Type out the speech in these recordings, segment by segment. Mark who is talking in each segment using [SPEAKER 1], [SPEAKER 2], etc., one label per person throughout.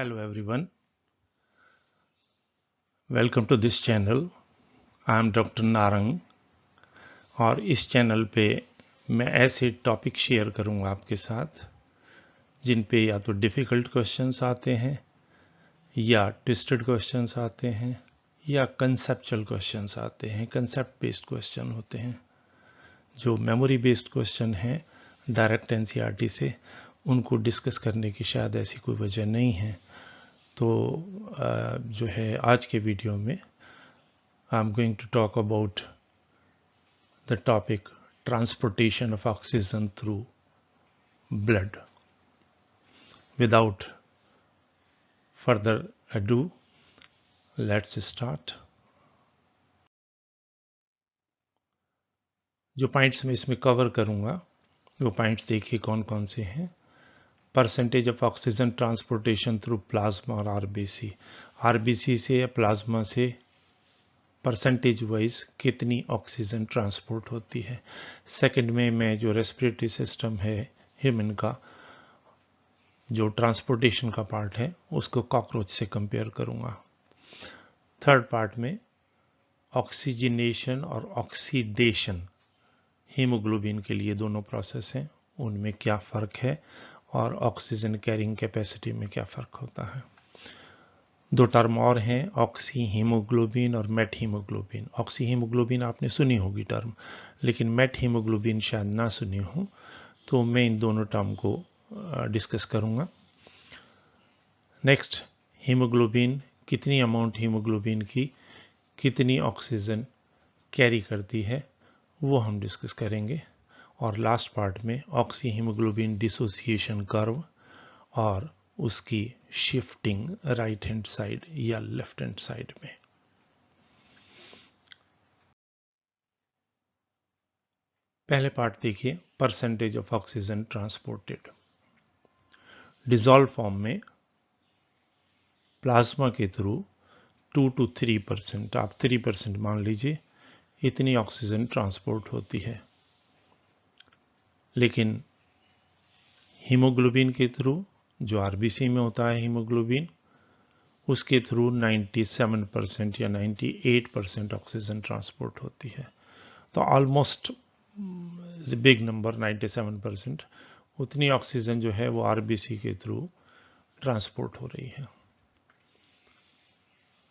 [SPEAKER 1] Hello everyone, welcome to this channel. I am Dr. Narang और इस channel पे मैं ऐसे टॉपिक शेयर करूंगा आपके साथ जिन पे या तो डिफ़िकल्ट क्वेश्चंस आते हैं या ट्विस्टेड क्वेश्चंस आते हैं या कंसेप्चुअल क्वेश्चंस आते हैं। कंसेप्ट बेस्ड क्वेश्चन होते हैं। जो मेमोरी बेस्ड क्वेश्चन हैं डायरेक्ट एनसीईआरटी से, उनको डिस्कस करने की शायद ऐसी कोई वजह नहीं है। तो जो है आज के वीडियो में I am going to talk about the topic transportation of oxygen through blood. Without further ado let's start. जो पॉइंट्स मैं इसमें कवर करूंगा वो पॉइंट्स देखिए कौन कौन से हैं। Percentage of oxygen transportation through plasma और आरबीसी। आरबीसी से या प्लाज्मा से परसेंटेज वाइज कितनी ऑक्सीजन ट्रांसपोर्ट होती है। सेकंड में मैं जो रेस्पिरेटरी सिस्टम है ह्यूमन का, जो ट्रांसपोर्टेशन का पार्ट है, उसको कॉकरोच से कंपेयर करूंगा। थर्ड पार्ट में ऑक्सीजनेशन और ऑक्सीडेशन, हीमोग्लोबिन के लिए दोनों प्रोसेस हैं, उनमें क्या फ़र्क है और ऑक्सीजन कैरिंग कैपेसिटी में क्या फ़र्क होता है। दो टर्म और हैं, ऑक्सी हीमोग्लोबिन और मेट हीमोग्लोबिन। ऑक्सी हीमोग्लोबिन आपने सुनी होगी टर्म, लेकिन मेट हीमोग्लोबिन शायद ना सुनी हो, तो मैं इन दोनों टर्म को डिस्कस करूंगा। नेक्स्ट, हीमोग्लोबिन, कितनी अमाउंट हीमोग्लोबिन की कितनी ऑक्सीजन कैरी करती है, वो हम डिस्कस करेंगे। और लास्ट पार्ट में ऑक्सी हीमोग्लोबिन डिसोसिएशन कर्व और उसकी शिफ्टिंग राइट हैंड साइड या लेफ्ट हैंड साइड में। पहले पार्ट देखिए, percentage of oxygen transported. Dissolve form में प्लाज्मा के थ्रू 2 to 3%, आप 3% मान लीजिए, इतनी ऑक्सीजन ट्रांसपोर्ट होती है। लेकिन हीमोग्लोबिन के थ्रू, जो आरबीसी में होता है हीमोग्लोबिन, उसके थ्रू 97% या 98% ऑक्सीजन ट्रांसपोर्ट होती है। तो ऑलमोस्ट बिग नंबर 97%, उतनी ऑक्सीजन जो है वो आरबीसी के थ्रू ट्रांसपोर्ट हो रही है।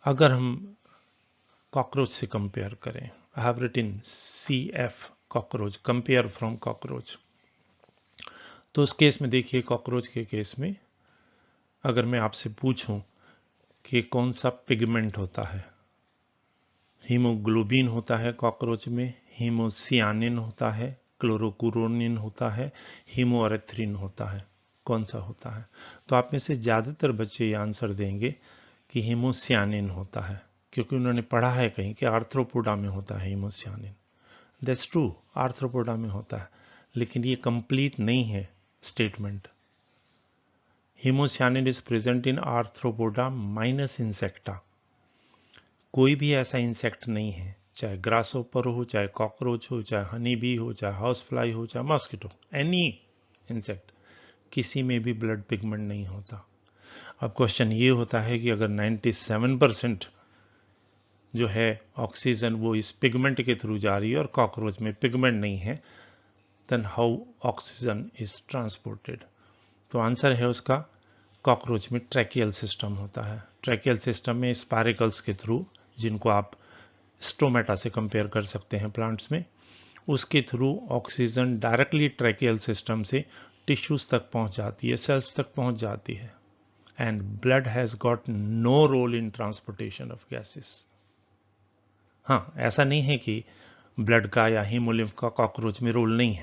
[SPEAKER 1] अगर हम कॉकरोच से कंपेयर करें, I have written CF cockroach, compare from cockroach. तो उस केस में देखिए, कॉकरोच के केस में अगर मैं आपसे पूछूं कि कौन सा पिगमेंट होता है, हीमोग्लोबिन होता है कॉकरोच में, हीमोसियानिन होता है, क्लोरोक्यूरोनिन होता है, हीमोएरिथ्रिन होता है, कौन सा होता है? तो आप में से ज़्यादातर बच्चे ये आंसर देंगे कि हीमोसियानिन होता है, क्योंकि उन्होंने पढ़ा है कहीं कि आर्थ्रोपोडा में होता है हीमोसियानिन। दैट्स ट्रू, आर्थ्रोपोडा में होता है, लेकिन ये कंप्लीट नहीं है statement. Haemocyanin is present in arthropoda minus insecta. कोई भी ऐसा इंसेक्ट नहीं है, चाहे ग्रासहोपर हो, चाहे कॉकरोच हो, चाहे हनी बी हो, चाहे हाउस फ्लाई हो, चाहे मॉस्किटो, एनी इंसेक्ट, किसी में भी ब्लड पिगमेंट नहीं होता। अब क्वेश्चन ये होता है कि अगर 97% जो है ऑक्सीजन वो इस पिगमेंट के थ्रू जा रही है और कॉकरोच में पिगमेंट नहीं है, then how oxygen is transported? तो आंसर है उसका, कॉकरोच में ट्रैकियल सिस्टम होता है। ट्रैकियल सिस्टम में स्पाइरिकल्स के थ्रू, जिनको आप स्टोमेटा से कंपेयर कर सकते हैं प्लांट्स में, उसके through oxygen directly tracheal system से टिश्यूज तक पहुंच जाती है, सेल्स तक पहुंच जाती है। And blood has got no role in transportation of gases. हाँ, ऐसा नहीं है कि ब्लड का या हीमोलिम्फ का कॉकरोच में रोल नहीं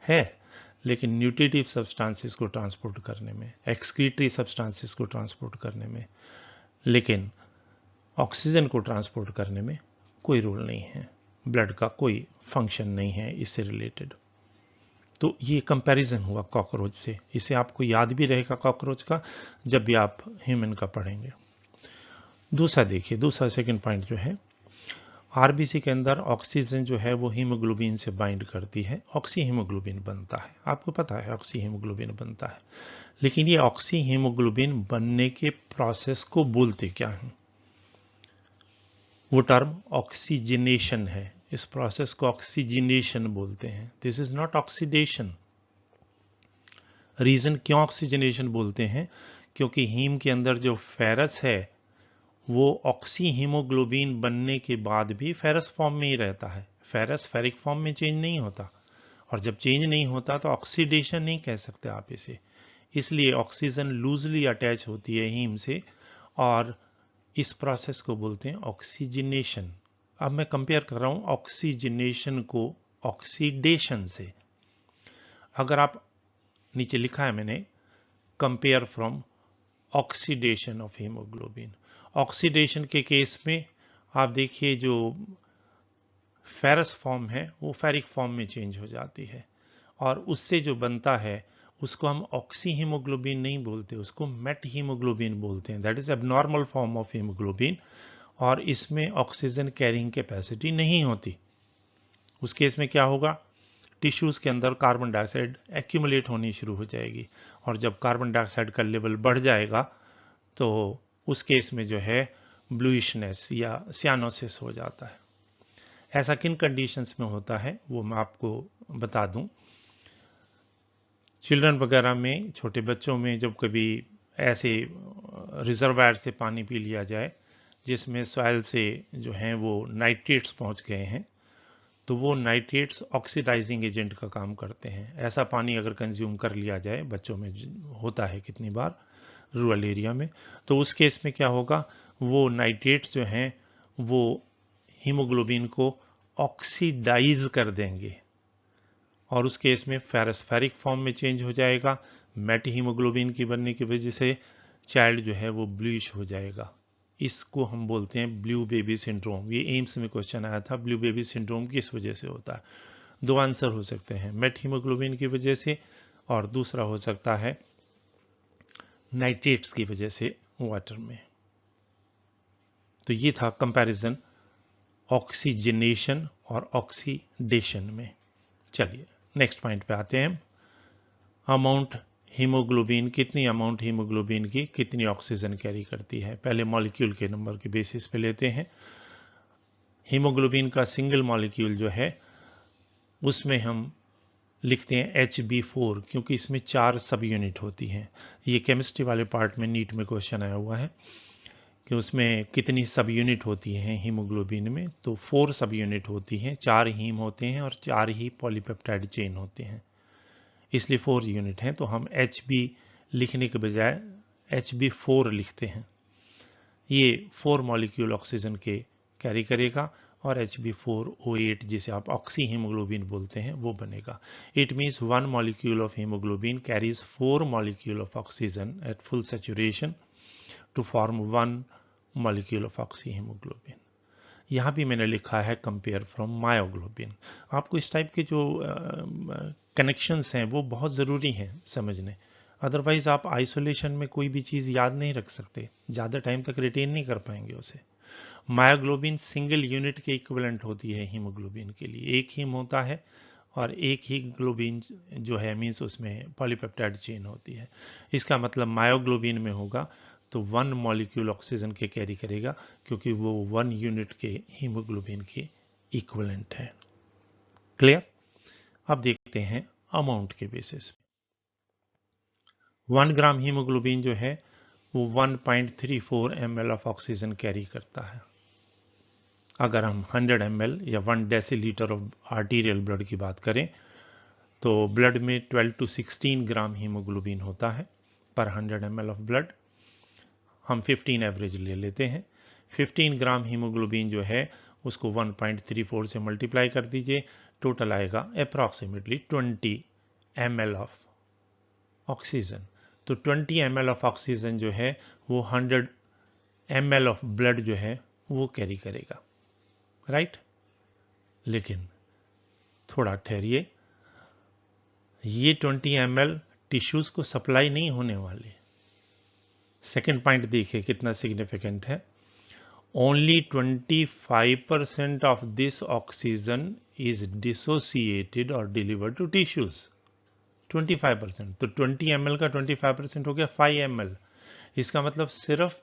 [SPEAKER 1] है, लेकिन न्यूट्रिटिव सब्सटेंसेस को ट्रांसपोर्ट करने में, एक्सक्रीटरी सब्सटेंसेस को ट्रांसपोर्ट करने में, लेकिन ऑक्सीजन को ट्रांसपोर्ट करने में कोई रोल नहीं है। ब्लड का कोई फंक्शन नहीं है इससे रिलेटेड। तो ये कंपैरिजन हुआ कॉकरोच से, इसे आपको याद भी रहेगा कॉकरोच का जब भी आप ह्यूमन का पढ़ेंगे। दूसरा देखिए, दूसरा सेकंड पॉइंट जो है, आरबीसी के अंदर ऑक्सीजन जो है वो हीमोग्लोबिन से बाइंड करती है, ऑक्सी हीमोग्लोबिन बनता है। आपको पता है ऑक्सी हीमोग्लोबिन बनता है, लेकिन ये ऑक्सी हीमोग्लोबिन बनने के प्रोसेस को बोलते क्या हैं? वो टर्म ऑक्सीजनेशन है। इस प्रोसेस को ऑक्सीजनेशन बोलते हैं। This is not oxidation. Reason क्यों ऑक्सीजनेशन बोलते हैं? क्योंकि हीम के अंदर जो फेरस है वो ऑक्सी हीमोग्लोबिन बनने के बाद भी फेरस फॉर्म में ही रहता है। फेरस फेरिक फॉर्म में चेंज नहीं होता, और जब चेंज नहीं होता तो ऑक्सीडेशन नहीं कह सकते आप इसे। इसलिए ऑक्सीजन लूजली अटैच होती है हीम से, और इस प्रोसेस को बोलते हैं ऑक्सीजनेशन। अब मैं कंपेयर कर रहा हूं ऑक्सीजनेशन को ऑक्सीडेशन से। अगर आप, नीचे लिखा है मैंने, compare from oxidation of haemoglobin. Oxidation के केस में आप देखिए जो फेरस फॉर्म है वो फेरिक फॉर्म में चेंज हो जाती है, और उससे जो बनता है उसको हम ऑक्सी हीमोग्लोबिन नहीं बोलते, उसको मेट हीमोग्लोबिन बोलते हैं। That is abnormal form of haemoglobin, और इसमें ऑक्सीजन कैरिंग कैपेसिटी नहीं होती। उस केस में क्या होगा? टिश्यूज के अंदर कार्बन डाइऑक्साइड एक्यूमुलेट होनी शुरू हो जाएगी, और जब कार्बन डाइऑक्साइड का लेवल बढ़ जाएगा तो उस केस में जो है ब्लूइशनेस या सियानोसिस हो जाता है। ऐसा किन कंडीशंस में होता है वो मैं आपको बता दूं। चिल्ड्रन वगैरह में, छोटे बच्चों में जब कभी ऐसे रिजर्वायर से पानी पी लिया जाए जिसमें सॉइल से जो हैं वो नाइट्रेट्स पहुंच गए हैं, तो वो नाइट्रेट्स ऑक्सीडाइजिंग एजेंट का काम करते हैं। ऐसा पानी अगर कंज्यूम कर लिया जाए, बच्चों में होता है कितनी बार रूरल एरिया में, तो उस केस में क्या होगा? वो नाइट्रेट्स जो हैं वो हीमोग्लोबिन को ऑक्सीडाइज कर देंगे, और उस केस में फेरस फेरिक फॉर्म में चेंज हो जाएगा। मेट हीमोग्लोबिन की बनने की वजह से चाइल्ड जो है वो ब्लूइश हो जाएगा। इसको हम बोलते हैं ब्लू बेबी सिंड्रोम। ये एम्स में क्वेश्चन आया था, ब्लू बेबी सिंड्रोम किस वजह से होता है? दो आंसर हो सकते हैं, मेट हीमोग्लोबिन की वजह से, और दूसरा हो सकता है नाइट्रेट्स की वजह से वाटर में। तो ये था कंपैरिजन ऑक्सीजनेशन और ऑक्सीडेशन में। चलिए नेक्स्ट पॉइंट पे आते हैं। अमाउंट हीमोग्लोबिन, कितनी अमाउंट हीमोग्लोबिन की कितनी ऑक्सीजन कैरी करती है? पहले मॉलिक्यूल के नंबर के बेसिस पे लेते हैं। हीमोग्लोबिन का सिंगल मॉलिक्यूल जो है उसमें हम लिखते हैं HB4, क्योंकि इसमें 4 सब यूनिट होती हैं। ये केमिस्ट्री वाले पार्ट में नीट में क्वेश्चन आया हुआ है कि उसमें कितनी सब यूनिट होती हैं हीमोग्लोबिन में। तो 4 सब यूनिट होती हैं, 4 हीम होते हैं और 4 ही पॉलीपेप्टाइड चेन होते हैं, इसलिए 4 यूनिट हैं। तो हम HB लिखने के बजाय HB4 लिखते हैं। ये 4 मॉलिक्यूल ऑक्सीजन के कैरी करेगा, और HB4O8 जिसे आप ऑक्सी हीमोग्लोबिन बोलते हैं वो बनेगा। It means 1 molecule of haemoglobin carries 4 molecule of oxygen at full saturation to form 1 molecule of oxyhaemoglobin. यहाँ भी मैंने लिखा है कंपेयर फ्रॉम मायोग्लोबिन। आपको इस टाइप के जो कनेक्शंस हैं वो बहुत ज़रूरी हैं समझने, अदरवाइज आप आइसोलेशन में कोई भी चीज़ याद नहीं रख सकते, ज़्यादा टाइम तक रिटेन नहीं कर पाएंगे उसे। मायोग्लोबिन सिंगल यूनिट के इक्विवेलेंट होती है हीमोग्लोबिन के लिए, एक हीम होता है और एक ही ग्लोबिन जो है मीन्स उसमें पॉलीपेप्टाइड चेन होती है। इसका मतलब मायोग्लोबिन में होगा तो 1 मॉलिक्यूल ऑक्सीजन के कैरी करेगा, क्योंकि वो 1 यूनिट के हीमोग्लोबिन के इक्विवेलेंट है। क्लियर? अब देखते हैं अमाउंट के बेसिस पे। 1 ग्राम हीमोग्लोबिन जो है वो 1.34 ml ऑफ ऑक्सीजन कैरी करता है। अगर हम 100 ml या 1 डेसीलीटर ऑफ आर्टीरियल ब्लड की बात करें तो ब्लड में 12 to 16 ग्राम हीमोग्लोबिन होता है पर 100 ml ऑफ ब्लड। हम 15 एवरेज ले लेते हैं। 15 ग्राम हीमोग्लोबिन जो है उसको 1.34 से मल्टीप्लाई कर दीजिए, टोटल आएगा अप्रॉक्सीमेटली 20 ml ऑफ ऑक्सीजन। तो 20 ml ऑफ ऑक्सीजन जो है वो 100 ml ऑफ ब्लड जो है वो कैरी करेगा, राइट? लेकिन थोड़ा ठहरिए, ये 20 ml टिश्यूज को सप्लाई नहीं होने वाले। सेकेंड पॉइंट देखिए कितना सिग्निफिकेंट है। only 25% of this oxygen is dissociated or delivered to tissues. 25%, तो 20 ml का 25% हो गया 5 ml। इसका मतलब सिर्फ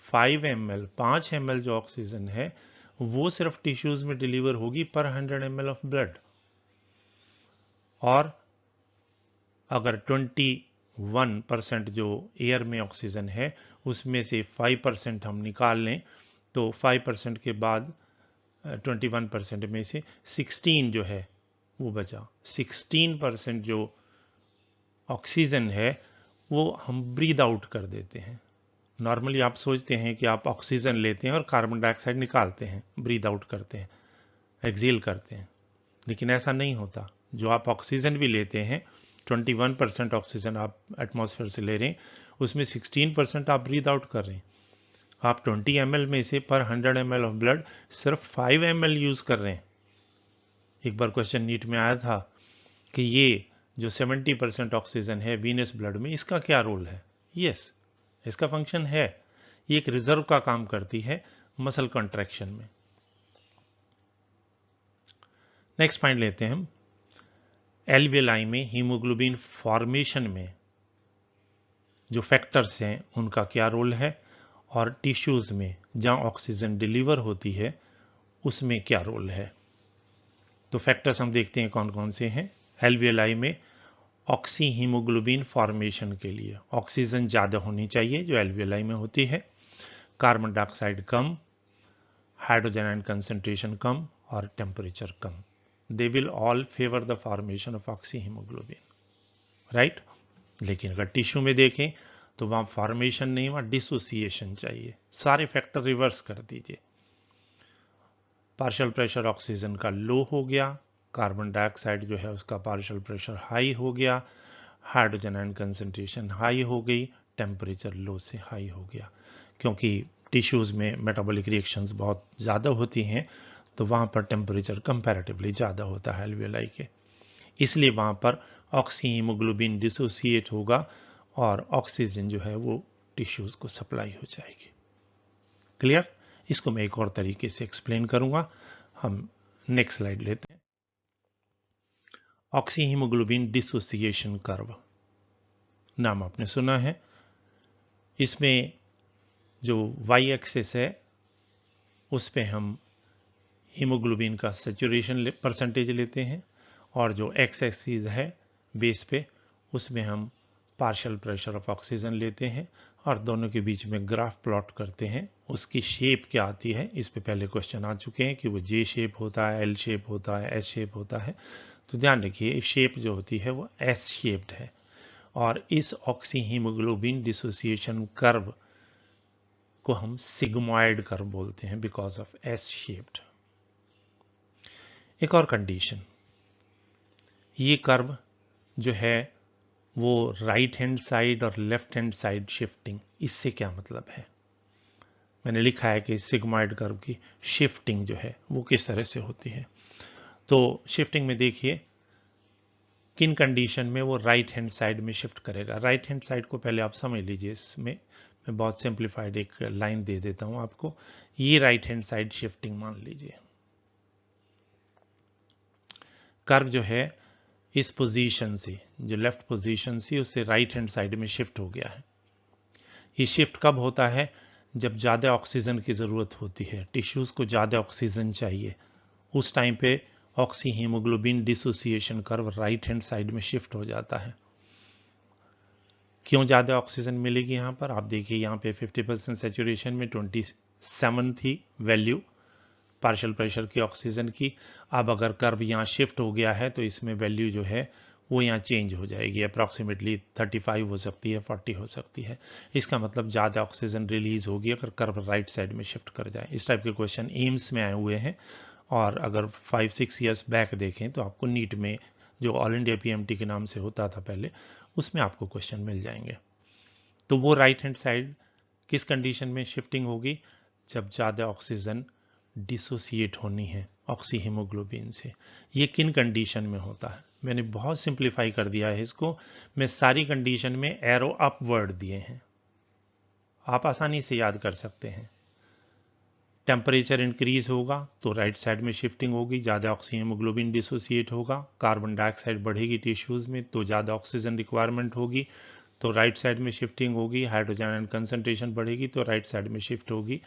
[SPEAKER 1] 5 ml 5 ml जो ऑक्सीजन है वो सिर्फ टिश्यूज में डिलीवर होगी पर 100 ml ऑफ ब्लड। और अगर 21% जो एयर में ऑक्सीजन है उसमें से 5% हम निकाल लें तो 5% के बाद 21% में से 16 जो है वो बचा। 16% जो ऑक्सीजन है वो हम ब्रीद आउट कर देते हैं। नॉर्मली आप सोचते हैं कि आप ऑक्सीजन लेते हैं और कार्बन डाइऑक्साइड निकालते हैं, ब्रीद आउट करते हैं, एक्सेल करते हैं, लेकिन ऐसा नहीं होता। जो आप ऑक्सीजन भी लेते हैं 21% ऑक्सीजन आप एटमॉस्फेयर से ले रहे हैं, उसमें 16% आप ब्रीद आउट कर रहे हैं। आप 20 ml में से पर 100 ml ऑफ ब्लड सिर्फ 5 ml यूज कर रहे हैं। एक बार क्वेश्चन नीट में आया था कि ये जो 70% ऑक्सीजन है वीनस ब्लड में इसका क्या रोल है। यस, इसका फंक्शन है, ये एक रिजर्व का काम करती है मसल कॉन्ट्रैक्शन में। नेक्स्ट पॉइंट लेते हैं हम, एल्वियोलाई में हीमोग्लोबिन फॉर्मेशन में जो फैक्टर्स हैं उनका क्या रोल है, और टिश्यूज में जहां ऑक्सीजन डिलीवर होती है उसमें क्या रोल है। तो फैक्टर्स हम देखते हैं कौन कौन से हैं। एल्वियोलाई में ऑक्सी हीमोग्लोबिन फॉर्मेशन के लिए ऑक्सीजन ज़्यादा होनी चाहिए जो एल्वियोलाई में होती है, कार्बन डाइऑक्साइड कम, हाइड्रोजन आयन कंसंट्रेशन कम और temperature come. They will all favour the formation of oxy haemoglobin, right. लेकिन अगर टिश्यू में देखें तो वहां फॉर्मेशन नहीं, वहां डिसोसिएशन चाहिए। सारे फैक्टर रिवर्स कर दीजिए। पार्शियल प्रेशर ऑक्सीजन का लो हो गया, कार्बन डाइऑक्साइड जो है उसका पार्शियल प्रेशर हाई हो गया, हाइड्रोजन आयन कंसंट्रेशन हाई हो गई, टेम्परेचर लो से हाई हो गया। क्योंकि टिश्यूज में मेटाबॉलिक रिएक्शंस बहुत ज़्यादा होती हैं तो वहाँ पर टेम्परेचर कंपैरेटिवली ज़्यादा होता है एल्वियोलाई के, इसलिए वहाँ पर ऑक्सी हीमोग्लोबिन डिसोसिएट होगा और ऑक्सीजन जो है वो टिश्यूज को सप्लाई हो जाएगी। क्लियर? इसको मैं एक और तरीके से एक्सप्लेन करूंगा। हम नेक्स्ट स्लाइड लेते हैं। ऑक्सी हीमोग्लोबिन डिसोसिएशन कर्व नाम आपने सुना है। इसमें जो वाई एक्सिस है उस पे हम हीमोग्लोबिन का सैचुरेशन परसेंटेज लेते हैं और जो एक्स एक्सिस है बेस पे उसमें हम पार्शियल प्रेशर ऑफ ऑक्सीजन लेते हैं और दोनों के बीच में ग्राफ प्लॉट करते हैं। उसकी शेप क्या आती है इस पे पहले क्वेश्चन आ चुके हैं कि वो जे शेप होता है, एल शेप होता है, एस शेप होता है। तो ध्यान रखिए शेप जो होती है वो एस शेप्ड है और इस ऑक्सी हीमोग्लोबिन डिसोसिएशन कर्व को हम सिग्मॉइड कर्व बोलते हैं बिकॉज ऑफ एस शेप्ड। एक और कंडीशन, ये कर्व जो है वो राइट हैंड साइड और लेफ्ट हैंड साइड शिफ्टिंग, इससे क्या मतलब है। मैंने लिखा है कि सिग्मॉइड कर्व की शिफ्टिंग जो है वो किस तरह से होती है। तो शिफ्टिंग में देखिए किन कंडीशन में वो राइट हैंड साइड में शिफ्ट करेगा। राइट हैंड साइड को पहले आप समझ लीजिए, इसमें मैं बहुत सिंप्लीफाइड एक लाइन दे देता हूं आपको। ये राइट हैंड साइड शिफ्टिंग मान लीजिए। कर्व जो है इस पोजीशन से, जो लेफ्ट पोजीशन से उससे राइट हैंड साइड में शिफ्ट हो गया है। ये शिफ्ट कब होता है, जब ज़्यादा ऑक्सीजन की ज़रूरत होती है, टिश्यूज़ को ज़्यादा ऑक्सीजन चाहिए, उस टाइम पे oxy haemoglobin dissociation curve right hand side में शिफ्ट हो जाता है। क्यों ज़्यादा ऑक्सीजन मिलेगी यहाँ पर, आप देखिए यहाँ पे 50% सैचुरेशन में 27 थी वैल्यू पार्शियल प्रेशर की ऑक्सीजन की। अब अगर कर्व यहाँ शिफ्ट हो गया है तो इसमें वैल्यू जो है वो यहाँ चेंज हो जाएगी, अप्रॉक्सीमेटली 35 हो सकती है, 40 हो सकती है। इसका मतलब ज़्यादा ऑक्सीजन रिलीज होगी अगर कर्व राइट साइड में शिफ्ट कर जाए। इस टाइप के क्वेश्चन एम्स में आए हुए हैं और अगर 5-6 ईयर्स बैक देखें तो आपको नीट में जो ऑल इंडिया पीएमटी के नाम से होता था पहले, उसमें आपको क्वेश्चन मिल जाएंगे। तो वो राइट हैंड साइड किस कंडीशन में शिफ्टिंग होगी, जब ज़्यादा ऑक्सीजन डिसोसिएट होनी है ऑक्सी हीमोग्लोबिन से। ये किन कंडीशन में होता है, मैंने बहुत सिंप्लीफाई कर दिया है इसको। मैं सारी कंडीशन में एरो अपवर्ड दिए हैं, आप आसानी से याद कर सकते हैं। टेम्परेचर इंक्रीज होगा तो राइट साइड में शिफ्टिंग होगी, ज़्यादा ऑक्सी हीमोग्लोबिन डिसोसिएट होगा। कार्बन डाइऑक्साइड बढ़ेगी टिश्यूज़ में तो ज़्यादा ऑक्सीजन रिक्वायरमेंट होगी तो राइट साइड में शिफ्टिंग होगी। हाइड्रोजन आयन कंसंट्रेशन बढ़ेगी तो राइट साइड में शिफ्ट होगी।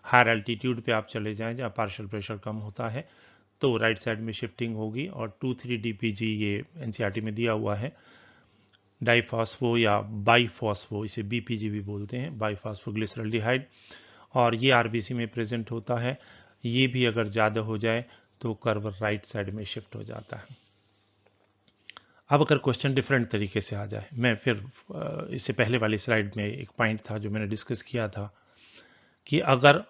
[SPEAKER 1] हायर एल्टीट्यूड पे आप चले जाएं जहाँ पार्शियल प्रेशर कम होता है तो राइट साइड में शिफ्टिंग होगी। और 2,3-DPG ये एनसीईआरटी में दिया हुआ है, डाइफॉस्फो या बाईफॉस्फो, इसे बीपीजी भी बोलते हैं, बाईफॉस्फोग्लिसरॉल्डिहाइड, और ये आरबीसी में प्रेजेंट होता है। ये भी अगर ज़्यादा हो जाए तो कर्व राइट साइड में शिफ्ट हो जाता है। अब अगर क्वेश्चन डिफरेंट तरीके से आ जाए, मैं फिर इससे पहले वाली स्लाइड में एक पॉइंट था जो मैंने डिस्कस किया था कि अगर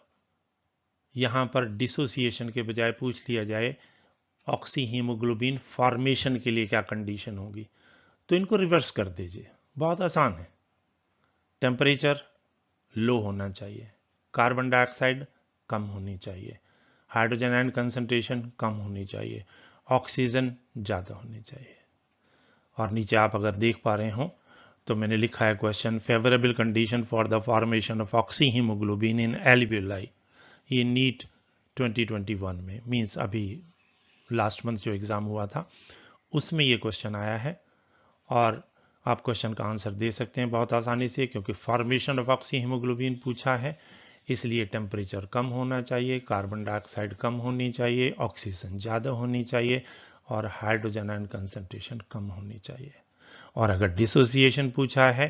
[SPEAKER 1] यहाँ पर डिसोसिएशन के बजाय पूछ लिया जाए ऑक्सी हीमोग्लोबिन फॉर्मेशन के लिए क्या कंडीशन होगी, तो इनको रिवर्स कर दीजिए। बहुत आसान है। टेम्परेचर लो होना चाहिए, कार्बन डाइऑक्साइड कम होनी चाहिए, हाइड्रोजन आयन कंसंट्रेशन कम होनी चाहिए, ऑक्सीजन ज़्यादा होनी चाहिए। और नीचे आप अगर देख पा रहे हो तो मैंने लिखा है question, favourable condition for the formation of oxy haemoglobin in alveoli. ये नीट 2021 में, मींस अभी लास्ट मंथ जो एग्ज़ाम हुआ था उसमें ये क्वेश्चन आया है। और आप क्वेश्चन का आंसर दे सकते हैं बहुत आसानी से, क्योंकि फॉर्मेशन ऑफ ऑक्सी हीमोग्लोबिन पूछा है इसलिए टेम्परेचर कम होना चाहिए, कार्बन डाइऑक्साइड कम होनी चाहिए, ऑक्सीजन ज़्यादा होनी चाहिए और हाइड्रोजन आयन कंसंट्रेशन कम होनी चाहिए। और अगर डिसोसिएशन पूछा है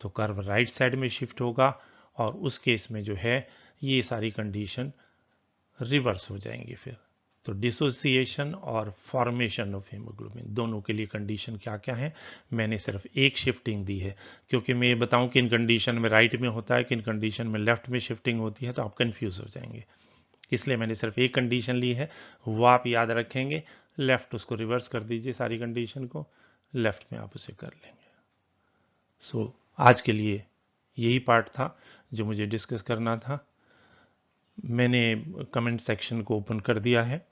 [SPEAKER 1] तो कर्व राइट साइड में शिफ्ट होगा और उस केस में जो है ये सारी कंडीशन रिवर्स हो जाएंगी फिर। तो डिसोसिएशन और फॉर्मेशन ऑफ हीमोग्लोबिन दोनों के लिए कंडीशन क्या क्या है, मैंने सिर्फ एक शिफ्टिंग दी है, क्योंकि मैं ये बताऊं कि इन कंडीशन में राइट में होता है कि इन कंडीशन में लेफ्ट में शिफ्टिंग होती है तो आप कंफ्यूज हो जाएंगे। इसलिए मैंने सिर्फ एक कंडीशन ली है, वो आप याद रखेंगे। लेफ्ट उसको रिवर्स कर दीजिए, सारी कंडीशन को लेफ्ट में आप उसे कर लेंगे। सो आज के लिए यही पार्ट था जो मुझे डिस्कस करना था। मैंने कमेंट सेक्शन को ओपन कर दिया है।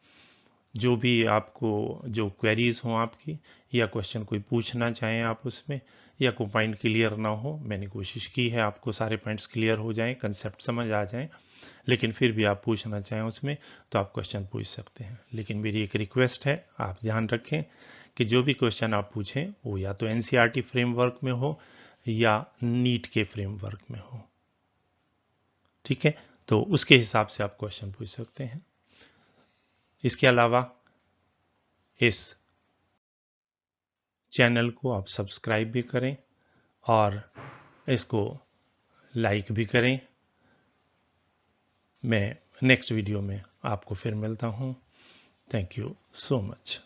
[SPEAKER 1] जो भी आपको जो क्वेरीज हों आपकी या क्वेश्चन कोई पूछना चाहें आप उसमें, या कोई पॉइंट क्लियर ना हो, मैंने कोशिश की है आपको सारे पॉइंट्स क्लियर हो जाएं, कंसेप्ट समझ आ जाएं, लेकिन फिर भी आप पूछना चाहें उसमें तो आप क्वेश्चन पूछ सकते हैं। लेकिन मेरी एक रिक्वेस्ट है, आप ध्यान रखें कि जो भी क्वेश्चन आप पूछें वो या तो एनसीईआरटी फ्रेमवर्क में हो या नीट के फ्रेमवर्क में हो। ठीक है, तो उसके हिसाब से आप क्वेश्चन पूछ सकते हैं। इसके अलावा इस चैनल को आप सब्सक्राइब भी करें और इसको लाइक भी करें। मैं नेक्स्ट वीडियो में आपको फिर मिलता हूं। Thank you so much.